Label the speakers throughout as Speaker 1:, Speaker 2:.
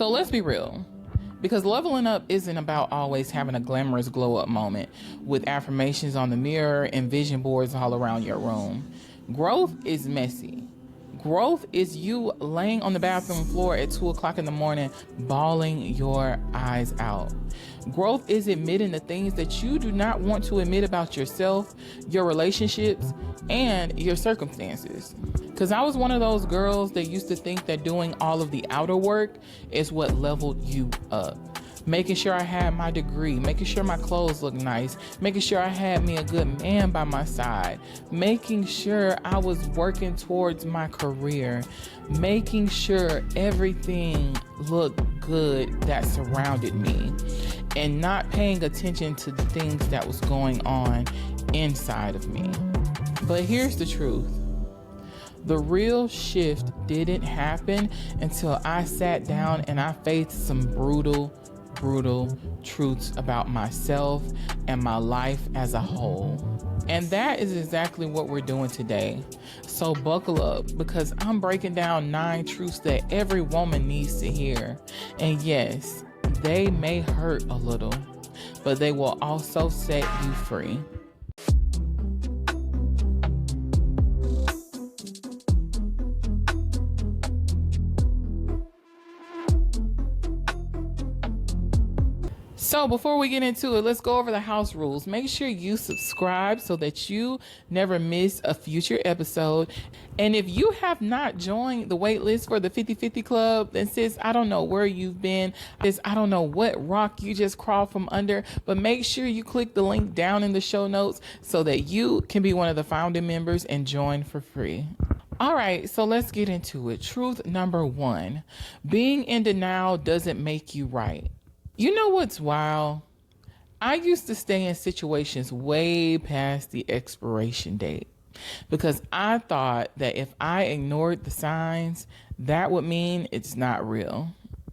Speaker 1: So let's be real. Because leveling up isn't about always having a glamorous glow up moment with affirmations on the mirror and vision boards all around your room. Growth is messy. Growth is you laying on the bathroom floor at 2 o'clock in the morning, bawling your eyes out. Growth is admitting the things that you do not want to admit about yourself, your relationships, and your circumstances. Because I was one of those girls that used to think that doing all of the outer work is what leveled you up. Making sure I had my degree, making sure my clothes looked nice, making sure I had me a good man by my side, making sure I was working towards my career, making sure everything looked good that surrounded me, and not paying attention to the things that was going on inside of me. But here's the truth. The real shift didn't happen until I sat down and I faced some brutal truths about myself and my life as a whole. And that is exactly what we're doing today. So buckle up, because I'm breaking down 9 truths that every woman needs to hear. And yes, they may hurt a little, but they will also set you free. So before we get into it, let's go over the house rules. Make sure you subscribe so that you never miss a future episode. And if you have not joined the waitlist for the 50/50 Club, then sis, I don't know where you've been. I don't know what rock you just crawled from under, but make sure you click the link down in the show notes so that you can be one of the founding members and join for free. All right, so let's get into it. Truth number 1, being in denial doesn't make you right. You know what's wild? I used to stay in situations way past the expiration date because I thought that if I ignored the signs, that would mean it's not real.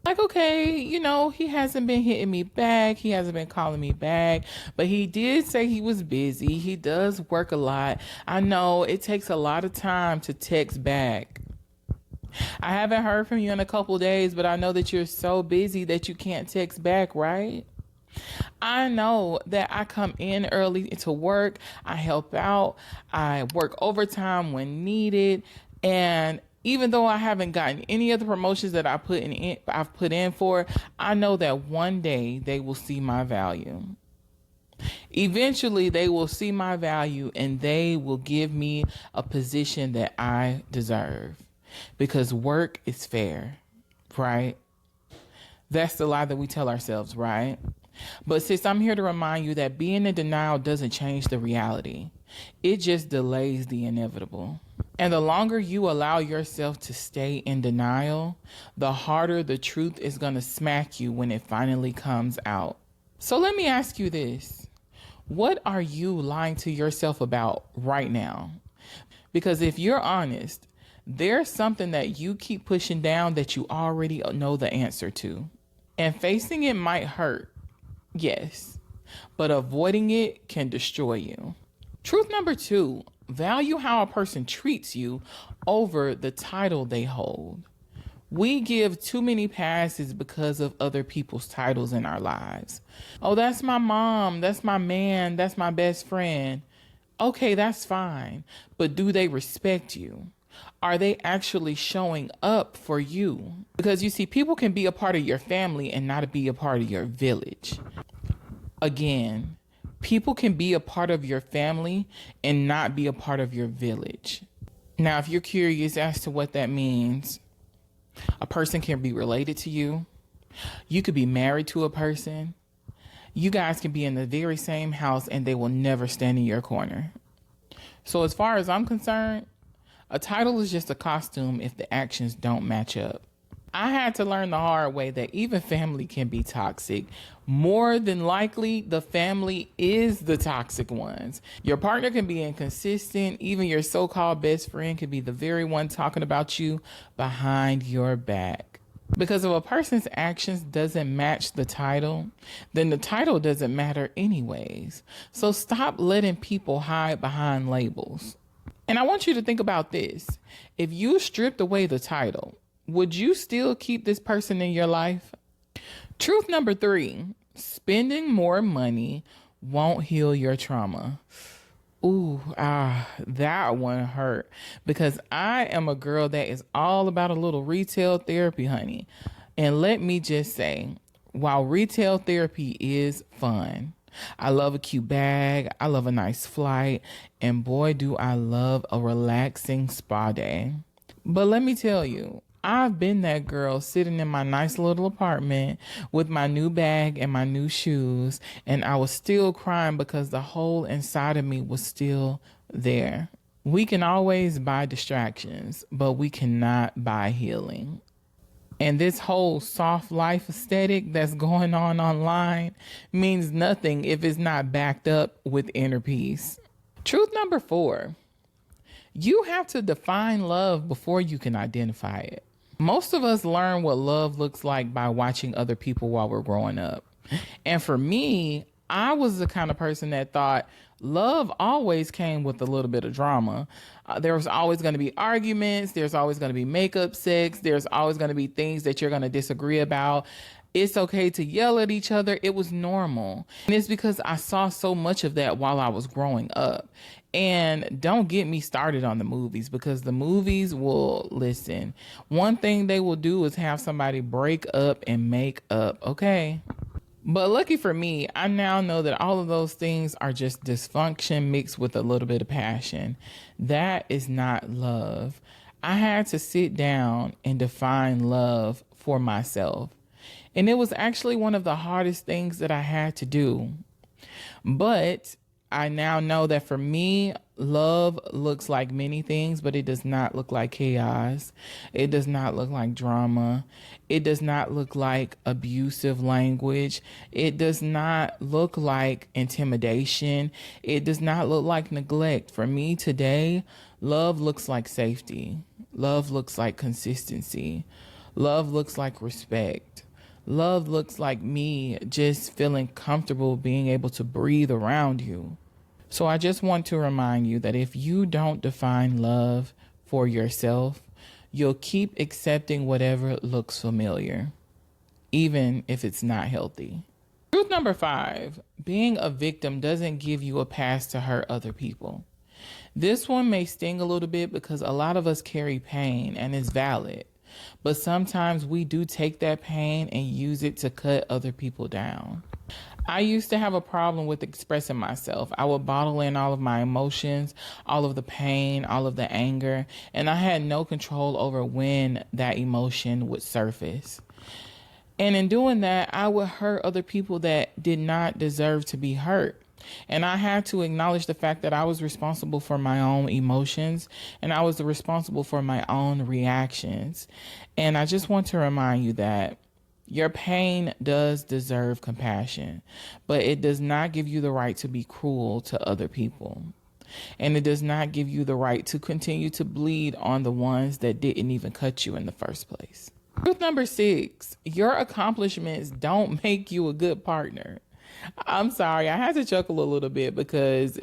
Speaker 1: Like, okay, he hasn't been hitting me back. He hasn't been calling me back, but he did say he was busy. He does work a lot. I know it takes a lot of time to text back. I haven't heard from you in a couple days, but I know that you're so busy that you can't text back, right? I know that I come in early to work. I help out. I work overtime when needed. And even though I haven't gotten any of the promotions that I've put in for, I know that one day they will see my value. Eventually, they will see my value and they will give me a position that I deserve. Because work is fair, right? That's the lie that we tell ourselves, right? But sis, I'm here to remind you that being in denial doesn't change the reality. It just delays the inevitable. And the longer you allow yourself to stay in denial, the harder the truth is going to smack you when it finally comes out. So let me ask you this. What are you lying to yourself about right now? Because if you're honest, there's something that you keep pushing down that you already know the answer to. And facing it might hurt, yes, but avoiding it can destroy you. Truth number 2, value how a person treats you over the title they hold. We give too many passes because of other people's titles in our lives. Oh, that's my mom, that's my man, that's my best friend. Okay, that's fine, but do they respect you? Are they actually showing up for you? Because you see, people can be a part of your family and not be a part of your village. Again, people can be a part of your family and not be a part of your village. Now, if you're curious as to what that means, a person can be related to you. You could be married to a person. You guys can be in the very same house and they will never stand in your corner. So as far as I'm concerned, a title is just a costume if the actions don't match up. I had to learn the hard way that even family can be toxic. More than likely, the family is the toxic ones. Your partner can be inconsistent. Even your so-called best friend could be the very one talking about you behind your back. Because if a person's actions doesn't match the title, then the title doesn't matter anyways. So stop letting people hide behind labels. And I want you to think about this. If you stripped away the title, would you still keep this person in your life? Truth number 3, spending more money won't heal your trauma. Ooh, that one hurt because I am a girl that is all about a little retail therapy, honey. And let me just say, while retail therapy is fun, I love a cute bag, I love a nice flight, and boy, do I love a relaxing spa day. But let me tell you, I've been that girl sitting in my nice little apartment with my new bag and my new shoes, and I was still crying because the hole inside of me was still there. We can always buy distractions, but we cannot buy healing. And this whole soft life aesthetic that's going on online means nothing if it's not backed up with inner peace. Truth number 4, you have to define love before you can identify it. Most of us learn what love looks like by watching other people while we're growing up. And for me, I was the kind of person that thought love always came with a little bit of drama. There was always going to be arguments. There's always going to be makeup sex. There's always going to be things that you're going to disagree about. It's okay to yell at each other. It was normal. And it's because I saw so much of that while I was growing up. And don't get me started on the movies, because the movies will, listen, one thing they will do is have somebody break up and make up, okay? But lucky for me, I now know that all of those things are just dysfunction mixed with a little bit of passion. That is not love. I had to sit down and define love for myself. And it was actually one of the hardest things that I had to do. But I now know that for me, love looks like many things, but it does not look like chaos. It does not look like drama. It does not look like abusive language. It does not look like intimidation. It does not look like neglect. For me today, love looks like safety. Love looks like consistency. Love looks like respect. Love looks like me just feeling comfortable being able to breathe around you. So I just want to remind you that if you don't define love for yourself, you'll keep accepting whatever looks familiar, even if it's not healthy. Truth number 5, being a victim doesn't give you a pass to hurt other people. This one may sting a little bit because a lot of us carry pain, and it's valid. But sometimes we do take that pain and use it to cut other people down. I used to have a problem with expressing myself. I would bottle in all of my emotions, all of the pain, all of the anger, and I had no control over when that emotion would surface. And in doing that, I would hurt other people that did not deserve to be hurt. And I had to acknowledge the fact that I was responsible for my own emotions and I was responsible for my own reactions. And I just want to remind you that your pain does deserve compassion, but it does not give you the right to be cruel to other people. And it does not give you the right to continue to bleed on the ones that didn't even cut you in the first place. Truth number 6, your accomplishments don't make you a good partner. I'm sorry, I had to chuckle a little bit because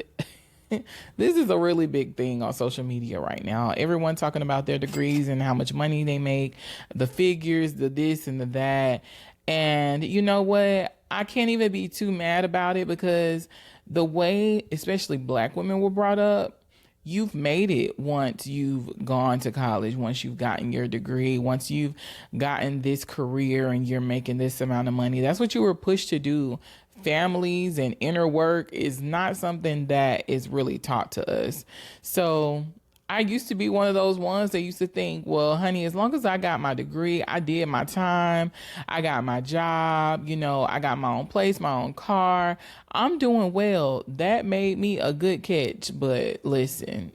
Speaker 1: this is a really big thing on social media right now. Everyone talking about their degrees and how much money they make, the figures, the this and the that. And you know what? I can't even be too mad about it because the way, especially Black women were brought up, you've made it once you've gone to college, once you've gotten your degree, once you've gotten this career and you're making this amount of money. That's what you were pushed to do. Families and inner work is not something that is really taught to us. So I used to be one of those ones that used to think, well, honey, as long as I got my degree, I did my time, I got my job, I got my own place, my own car, I'm doing well. That made me a good catch. But listen,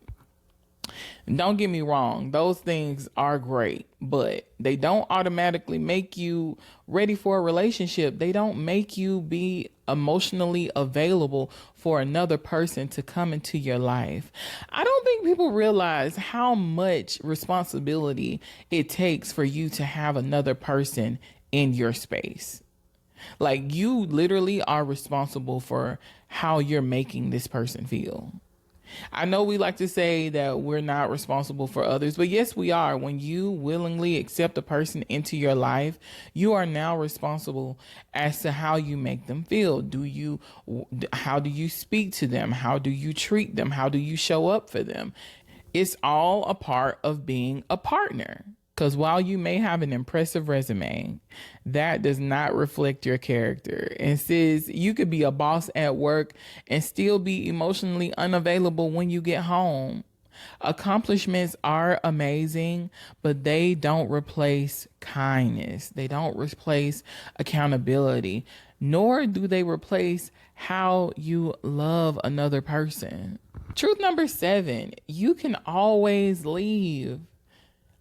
Speaker 1: don't get me wrong, those things are great, but they don't automatically make you ready for a relationship. They don't make you be emotionally available for another person to come into your life. I don't think people realize how much responsibility it takes for you to have another person in your space. Like, you literally are responsible for how you're making this person feel. I know we like to say that we're not responsible for others, but yes, we are. When you willingly accept a person into your life, you are now responsible as to how you make them feel. How do you speak to them? How do you treat them? How do you show up for them? It's all a part of being a partner. Because while you may have an impressive resume, that does not reflect your character. And says you could be a boss at work and still be emotionally unavailable when you get home. Accomplishments are amazing, but they don't replace kindness. They don't replace accountability, nor do they replace how you love another person. Truth number 7, you can always leave.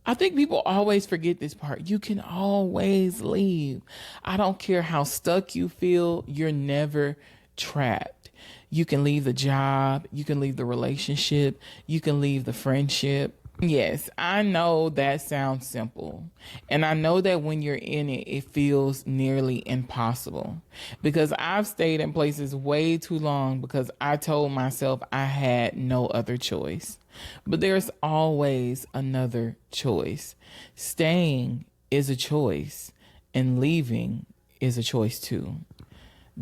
Speaker 1: I think people always forget this part. You can always leave. I don't care how stuck you feel, you're never trapped. You can leave the job, you can leave the relationship, you can leave the friendship. Yes, I know that sounds simple. And I know that when you're in it, it feels nearly impossible. Because I've stayed in places way too long because I told myself I had no other choice. But there's always another choice. Staying is a choice, and leaving is a choice too.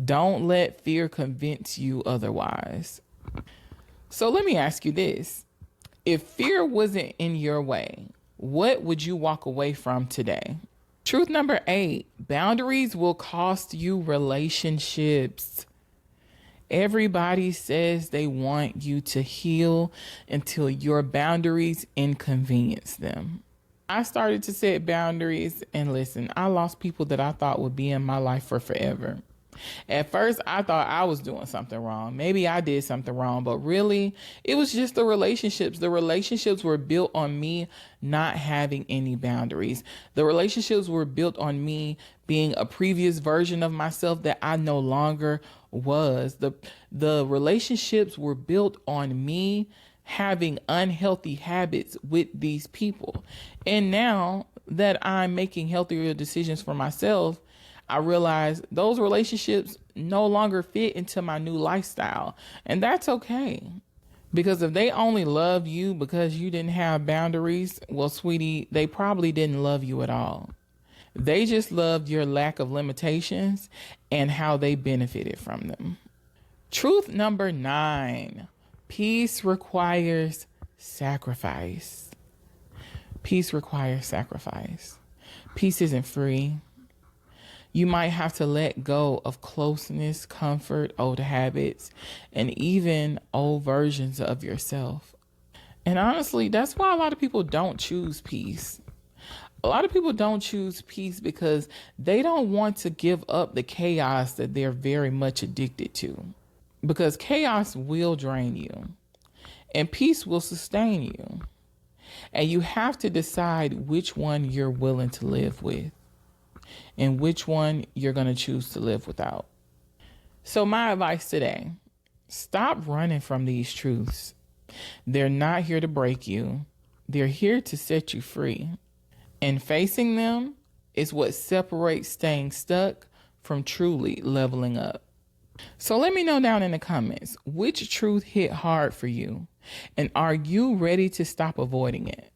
Speaker 1: Don't let fear convince you otherwise. So let me ask you this. If fear wasn't in your way, what would you walk away from today? Truth number 8, boundaries will cost you relationships. Everybody says they want you to heal until your boundaries inconvenience them. I started to set boundaries, and listen, I lost people that I thought would be in my life for forever. At first, I thought I was doing something wrong. Maybe I did something wrong, but really, it was just the relationships. The relationships were built on me not having any boundaries. The relationships were built on me being a previous version of myself that I no longer was. The relationships were built on me having unhealthy habits with these people. And now that I'm making healthier decisions for myself, I realize those relationships no longer fit into my new lifestyle. And that's okay. Because if they only love you because you didn't have boundaries, well, sweetie, they probably didn't love you at all. They just loved your lack of limitations and how they benefited from them. Truth number 9, peace requires sacrifice. Peace requires sacrifice. Peace isn't free. You might have to let go of closeness, comfort, old habits, and even old versions of yourself. And honestly, that's why a lot of people don't choose peace. A lot of people don't choose peace because they don't want to give up the chaos that they're very much addicted to. Because chaos will drain you and peace will sustain you. And you have to decide which one you're willing to live with and which one you're going to choose to live without. So my advice today, stop running from these truths. They're not here to break you. They're here to set you free. And facing them is what separates staying stuck from truly leveling up. So let me know down in the comments, which truth hit hard for you? And are you ready to stop avoiding it?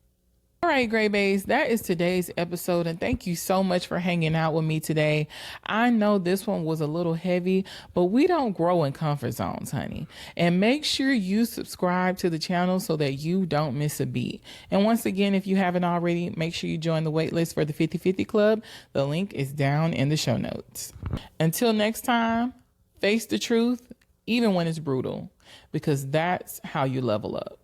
Speaker 1: All right, Gray Bays, that is today's episode. And thank you so much for hanging out with me today. I know this one was a little heavy, but we don't grow in comfort zones, honey. And make sure you subscribe to the channel so that you don't miss a beat. And once again, if you haven't already, make sure you join the waitlist for the 50/50 Club. The link is down in the show notes. Until next time, face the truth, even when it's brutal, because that's how you level up.